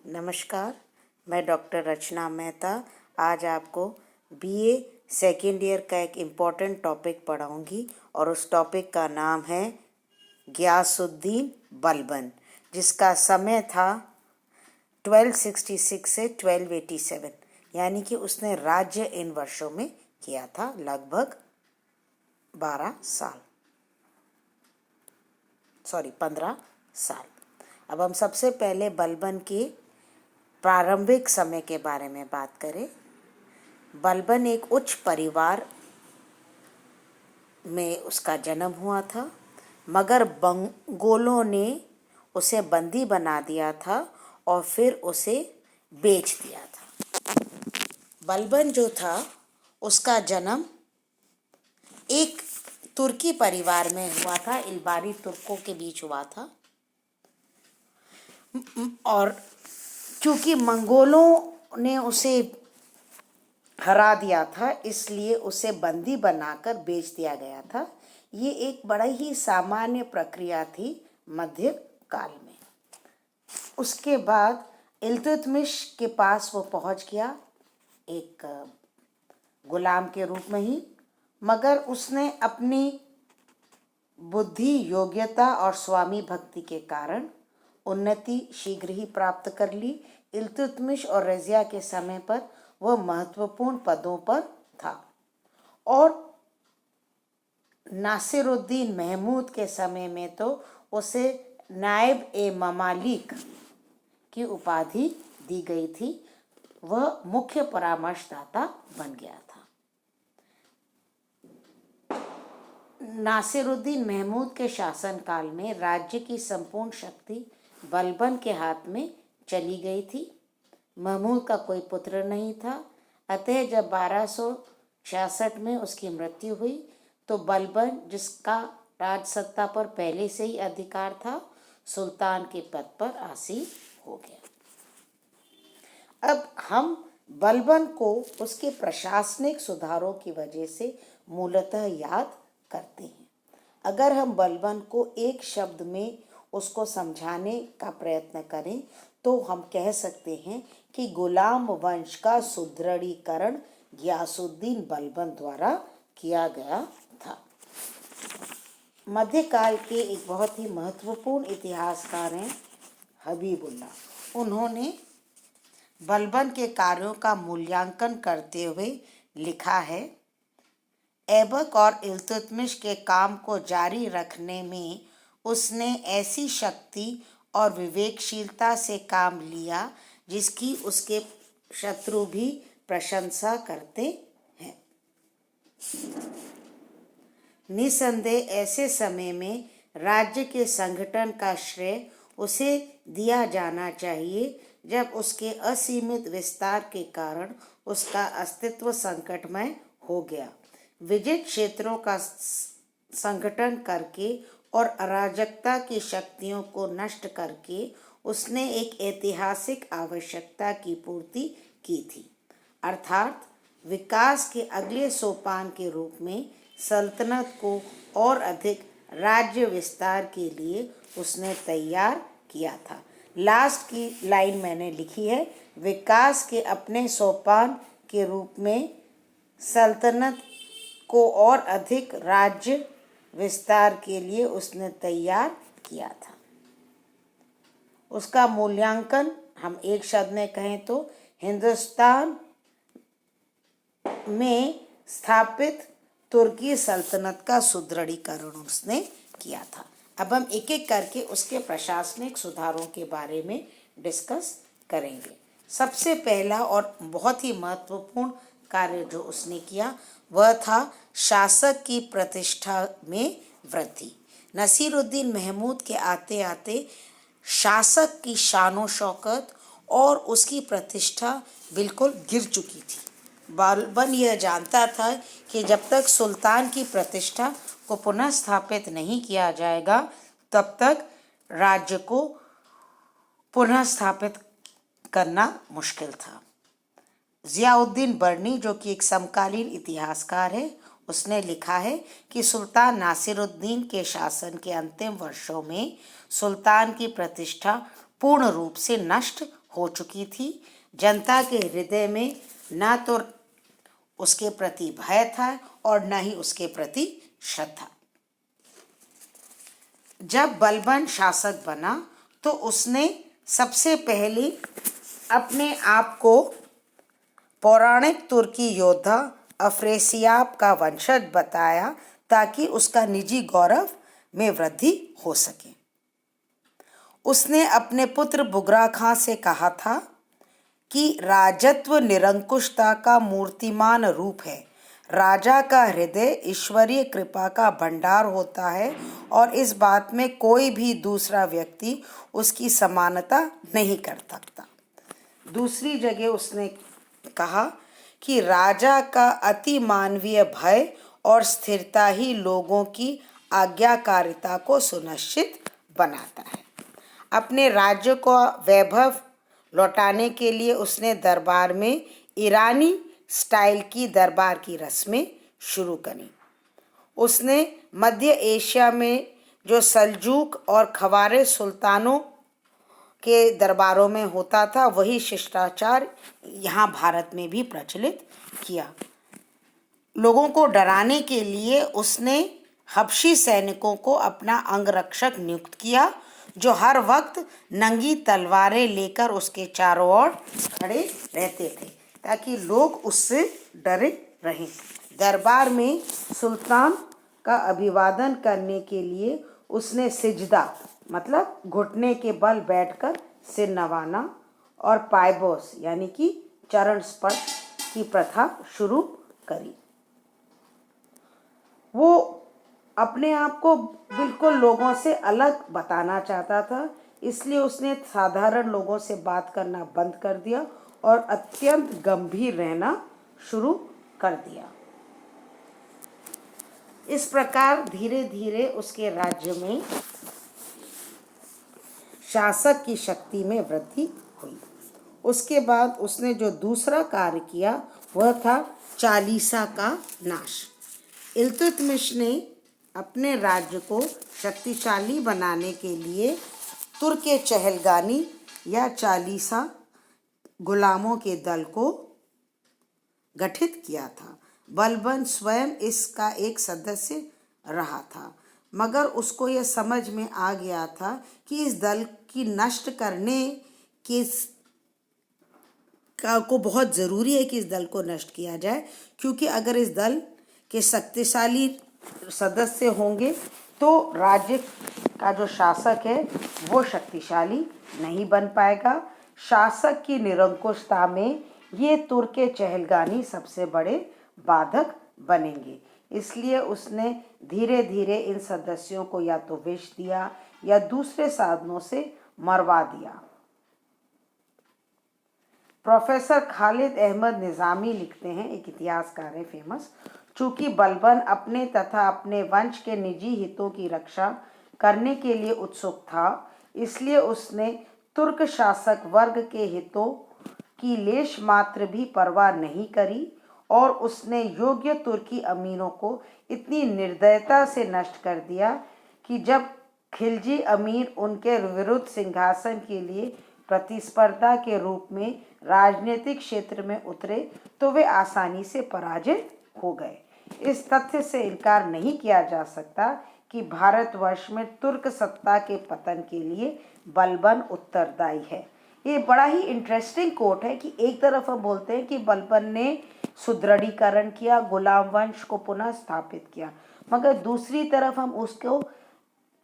नमस्कार, मैं डॉक्टर रचना मेहता आज आपको बीए सेकेंड ईयर का एक इम्पॉर्टेंट टॉपिक पढ़ाऊंगी और उस टॉपिक का नाम है गियासुद्दीन बलबन, जिसका समय था 1266 से 1287, यानी कि उसने राज्य इन वर्षों में किया था लगभग 15 साल। अब हम सबसे पहले बलबन के प्रारंभिक समय के बारे में बात करें। बलबन एक उच्च परिवार में उसका जन्म हुआ था, मगर मंगोलों ने उसे बंदी बना दिया था और फिर उसे बेच दिया था। बलबन जो था उसका जन्म एक तुर्की परिवार में हुआ था, इल्बारी तुर्कों के बीच हुआ था। और क्योंकि मंगोलों ने उसे हरा दिया था, इसलिए उसे बंदी बनाकर बेच दिया गया था। ये एक बड़ा ही सामान्य प्रक्रिया थी मध्य काल में। उसके बाद इल्तुतमिश के पास वो पहुंच गया एक गुलाम के रूप में ही, मगर उसने अपनी बुद्धि, योग्यता और स्वामी भक्ति के कारण उन्नति शीघ्र ही प्राप्त कर ली। इल्तुतमिश और रज़िया के समय पर वह महत्वपूर्ण पदों पर था और नासिरुद्दीन महमूद के समय में तो उसे नायब ए ममालिक की उपाधि दी गई थी। वह मुख्य परामर्शदाता बन गया था। नासिरुद्दीन महमूद के शासनकाल में राज्य की संपूर्ण शक्ति बलबन के हाथ में चली गई थी। महमूद का कोई पुत्र नहीं था, अतः जब 1266 में उसकी मृत्यु हुई तो बलबन, जिसका राज सत्ता पर पहले से ही अधिकार था, सुल्तान के पद पर आसीन हो गया। अब हम बलबन को उसके प्रशासनिक सुधारों की वजह से मूलतः याद करते हैं। अगर हम बलबन को एक शब्द में उसको समझाने का प्रयत्न करें तो हम कह सकते हैं कि गुलाम वंश का सुदृढ़ीकरण गियासुद्दीन बलबन द्वारा किया गया था। मध्यकाल के एक बहुत ही महत्वपूर्ण इतिहासकार हैं हबीबुल्लाह। उन्होंने बलबन के कार्यों का मूल्यांकन करते हुए लिखा है, ऐबक और इल्तुतमिश के काम को जारी रखने में उसने ऐसी शक्ति और विवेकशीलता से काम लिया जिसकी उसके शत्रु भी प्रशंसा करते हैं। निसंदेह ऐसे समय में राज्य के संगठन का श्रेय उसे दिया जाना चाहिए जब उसके असीमित विस्तार के कारण उसका अस्तित्व संकटमय हो गया। विजित क्षेत्रों का संगठन करके और अराजकता की शक्तियों को नष्ट करके उसने एक ऐतिहासिक आवश्यकता की पूर्ति की थी, अर्थात विकास के अगले सोपान के रूप में सल्तनत को और अधिक राज्य विस्तार के लिए उसने तैयार किया था। लास्ट की लाइन मैंने लिखी है, विकास के अपने सोपान के रूप में सल्तनत को और अधिक राज्य विस्तार के लिए उसने तैयार किया था। उसका मूल्यांकन हम एक शब्द में कहें तो हिंदुस्तान में स्थापित तुर्की सल्तनत का सुदृढ़ीकरण उसने किया था। अब हम एक एक करके उसके प्रशासनिक सुधारों के बारे में डिस्कस करेंगे। सबसे पहला और बहुत ही महत्वपूर्ण कार्य जो उसने किया वह था शासक की प्रतिष्ठा में वृद्धि। नसीरुद्दीन महमूद के आते आते शासक की शानो शौकत और उसकी प्रतिष्ठा बिल्कुल गिर चुकी थी। बलबन यह जानता था कि जब तक सुल्तान की प्रतिष्ठा को पुनः स्थापित नहीं किया जाएगा तब तक राज्य को पुनः स्थापित करना मुश्किल था। ज़ियाउद्दीन बर्नी, जो कि एक समकालीन इतिहासकार है, उसने लिखा है कि सुल्तान नासिरुद्दीन के शासन के अंतिम वर्षों में सुल्तान की प्रतिष्ठा पूर्ण रूप से नष्ट हो चुकी थी। जनता के हृदय में न तो उसके प्रति भय था और न ही उसके प्रति श्रद्धा। जब बलबन शासक बना तो उसने सबसे पहले अपने आप को पौराणिक तुर्की योद्धा अफरेसियाब का वंशज बताया ताकि उसका निजी गौरव में वृद्धि हो सके। उसने अपने पुत्र बुगरा खां से कहा था कि राजत्व निरंकुशता का मूर्तिमान रूप है। राजा का हृदय ईश्वरीय कृपा का भंडार होता है और इस बात में कोई भी दूसरा व्यक्ति उसकी समानता नहीं कर सकता। दूसरी जगह उसने कहा कि राजा का अति मानवीय भय और स्थिरता ही लोगों की आज्ञाकारिता को सुनिश्चित बनाता है। अपने राज्य को वैभव लौटाने के लिए उसने दरबार में ईरानी स्टाइल की दरबार की रस्में शुरू करी। उसने मध्य एशिया में जो सल्जूक और खवारे सुल्तानों के दरबारों में होता था वही शिष्टाचार यहाँ भारत में भी प्रचलित किया। लोगों को डराने के लिए उसने हबशी सैनिकों को अपना अंगरक्षक नियुक्त किया जो हर वक्त नंगी तलवारें लेकर उसके चारों ओर खड़े रहते थे ताकि लोग उससे डरे रहें। दरबार में सुल्तान का अभिवादन करने के लिए उसने सिजदा मतलब घुटने के बल बैठकर सिर नवाना और पायबोस यानी कि चरण स्पर्श की प्रथा शुरू करी। वो अपने आप को बिल्कुल लोगों से अलग बताना चाहता था, इसलिए उसने साधारण लोगों से बात करना बंद कर दिया और अत्यंत गंभीर रहना शुरू कर दिया। इस प्रकार धीरे धीरे उसके राज्य में शासक की शक्ति में वृद्धि हुई। उसके बाद उसने जो दूसरा कार्य किया वह था चालीसा का नाश। इल्तुतमिश ने अपने राज्य को शक्तिशाली बनाने के लिए तुर्क चहलगानी या चालीसा गुलामों के दल को गठित किया था। बलबन स्वयं इसका एक सदस्य रहा था, मगर उसको यह समझ में आ गया था कि इस दल की नष्ट करने के को बहुत ज़रूरी है कि इस दल को नष्ट किया जाए, क्योंकि अगर इस दल के शक्तिशाली सदस्य होंगे तो राज्य का जो शासक है वो शक्तिशाली नहीं बन पाएगा। शासक की निरंकुशता में ये तुर्क चहलगानी सबसे बड़े बाधक बनेंगे। इसलिए उसने धीरे धीरे इन सदस्यों को या तो विष दिया या दूसरे साधनों से मरवा दिया। प्रोफेसर खालिद अहमद निज़ामी लिखते हैं, एक इतिहासकार है फेमस, चूंकि बलबन अपने तथा अपने वंश के निजी हितों की रक्षा करने के लिए उत्सुक था, इसलिए उसने तुर्क शासक वर्ग के हितों की लेश मात्र भी परवाह नहीं करी और उसने योग्य तुर्की अमीरों को इतनी निर्दयता से नष्ट कर दिया कि जब खिलजी अमीर उनके विरुद्ध सिंहासन के लिए प्रतिस्पर्धा के रूप में राजनीतिक क्षेत्र में उतरे तो वे आसानी से पराजित हो गए। इस तथ्य से इनकार नहीं किया जा सकता कि भारतवर्ष में तुर्क सत्ता के पतन के लिए बलबन उत्तरदायी है। ये बड़ा ही इंटरेस्टिंग कोट है कि एक तरफ हम बोलते हैं कि बलबन ने सुदृढ़ीकरण किया, गुलाम वंश को पुनः स्थापित किया, मगर दूसरी तरफ हम उसको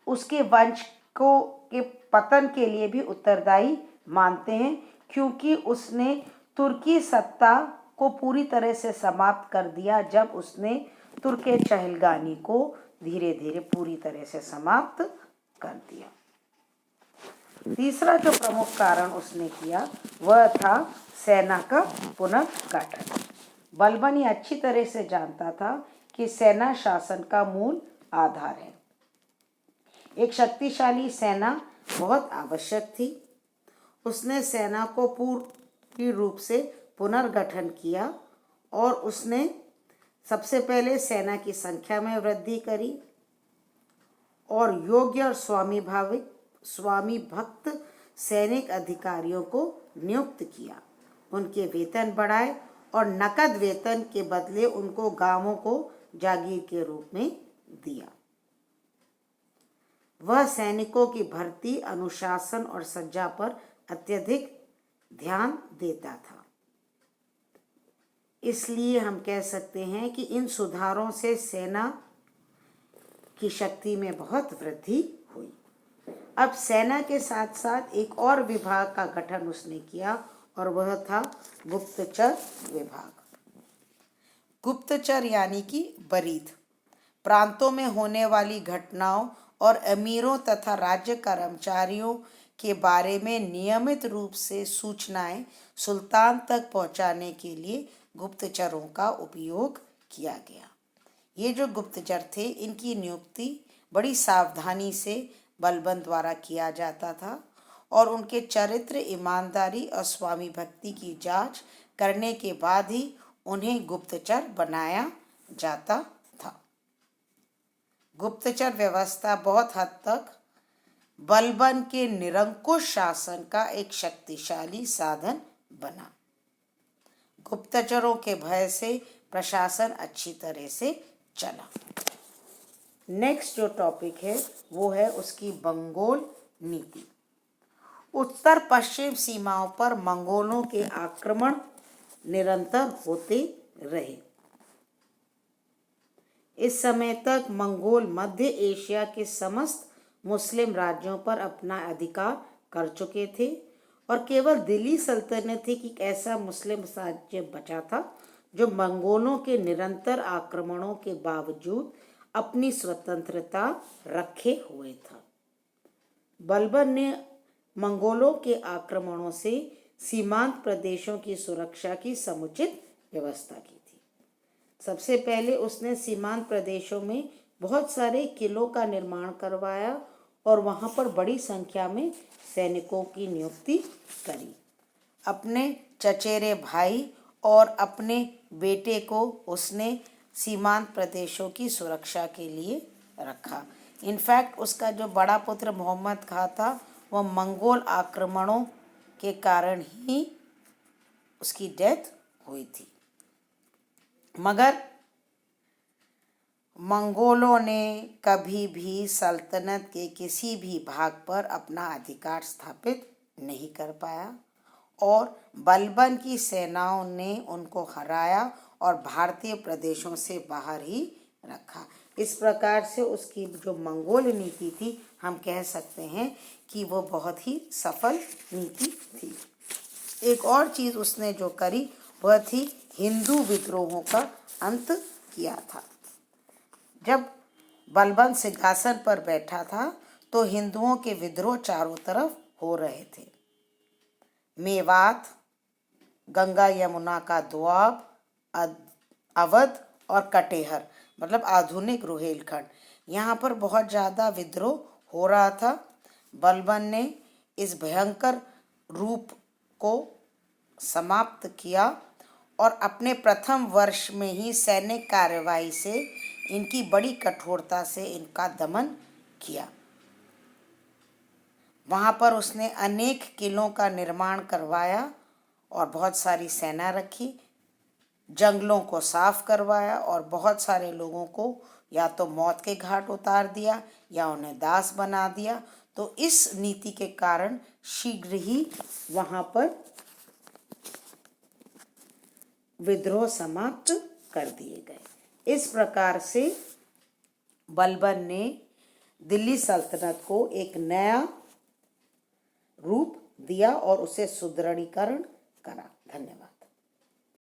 उसके वंश को के पतन के लिए भी उत्तरदायी मानते हैं, क्योंकि उसने तुर्की सत्ता को पूरी तरह से समाप्त कर दिया जब उसने तुर्क चहलगानी को धीरे धीरे पूरी तरह से समाप्त कर दिया। तीसरा जो प्रमुख कारण उसने किया वह था सेना का पुनर्गठन। बलबन ये अच्छी तरह से जानता था कि सेना शासन का मूल आधार है। एक शक्तिशाली सेना बहुत आवश्यक थी। उसने सेना को पूर्ण रूप से पुनर्गठन किया और उसने सबसे पहले सेना की संख्या में वृद्धि करी और योग्य और स्वामी भक्त सैनिक अधिकारियों को नियुक्त किया, उनके वेतन बढ़ाए और नकद वेतन के बदले उनको गांवों को जागीर के रूप में दिया। वह सैनिकों की भर्ती, अनुशासन और सज्जा पर अत्यधिक ध्यान देता था। इसलिए हम कह सकते हैं कि इन सुधारों से सेना की शक्ति में बहुत वृद्धि हुई। अब सेना के साथ साथ एक और विभाग का गठन उसने किया और वह था गुप्तचर विभाग। गुप्तचर यानी कि बरीद, प्रांतों में होने वाली घटनाओं और अमीरों तथा राज्य कर्मचारियों के बारे में नियमित रूप से सूचनाएं सुल्तान तक पहुंचाने के लिए गुप्तचरों का उपयोग किया गया। ये जो गुप्तचर थे, इनकी नियुक्ति बड़ी सावधानी से बलबन द्वारा किया जाता था और उनके चरित्र, ईमानदारी और स्वामी भक्ति की जांच करने के बाद ही उन्हें गुप्तचर बनाया जाता था। गुप्तचर व्यवस्था बहुत हद तक बलबन के निरंकुश शासन का एक शक्तिशाली साधन बना। गुप्तचरों के भय से प्रशासन अच्छी तरह से चला। नेक्स्ट जो टॉपिक है वो है उसकी मंगोल नीति। उत्तर पश्चिम सीमाओं पर मंगोलों के आक्रमण निरंतर होते रहे। इस समय तक मंगोल मध्य एशिया के समस्त मुस्लिम राज्यों पर अपना अधिकार कर चुके थे और केवल दिल्ली सल्तनत ही एक ऐसा मुस्लिम राज्य बचा था जो मंगोलों के निरंतर आक्रमणों के बावजूद अपनी स्वतंत्रता रखे हुए था। बलबन ने मंगोलों के आक्रमणों से सीमांत प्रदेशों की सुरक्षा की समुचित व्यवस्था की थी। सबसे पहले उसने सीमांत प्रदेशों में बहुत सारे किलों का निर्माण करवाया और वहां पर बड़ी संख्या में सैनिकों की नियुक्ति करी। अपने चचेरे भाई और अपने बेटे को उसने सीमांत प्रदेशों की सुरक्षा के लिए रखा। इनफैक्ट उसका जो बड़ा पुत्र मोहम्मद खां था वह मंगोल आक्रमणों के कारण ही उसकी डेथ हुई थी। मगर मंगोलों ने कभी भी सल्तनत के किसी भी भाग पर अपना अधिकार स्थापित नहीं कर पाया और बलबन की सेनाओं ने उनको हराया और भारतीय प्रदेशों से बाहर ही रखा। इस प्रकार से उसकी जो मंगोल नीति थी, हम कह सकते हैं कि वो बहुत ही सफल नीति थी। एक और चीज़ उसने जो करी वह थी हिंदू विद्रोहों का अंत किया था। जब बलबन सिंहासन पर बैठा था तो हिंदुओं के विद्रोह चारों तरफ हो रहे थे। मेवात, गंगा यमुना का दोआब, अवध और कटेहर मतलब आधुनिक रुहेलखंड, यहाँ पर बहुत ज़्यादा विद्रोह हो रहा था। बलबन ने इस भयंकर रूप को समाप्त किया और अपने प्रथम वर्ष में ही सैनिक कार्रवाई से इनकी बड़ी कठोरता से इनका दमन किया। वहाँ पर उसने अनेक किलों का निर्माण करवाया और बहुत सारी सेना रखी, जंगलों को साफ करवाया और बहुत सारे लोगों को या तो मौत के घाट उतार दिया या उन्हें दास बना दिया। तो इस नीति के कारण शीघ्र ही वहाँ पर विद्रोह समाप्त कर दिए गए। इस प्रकार से बलबन ने दिल्ली सल्तनत को एक नया रूप दिया और उसे सुदृढ़ीकरण करा। धन्यवाद।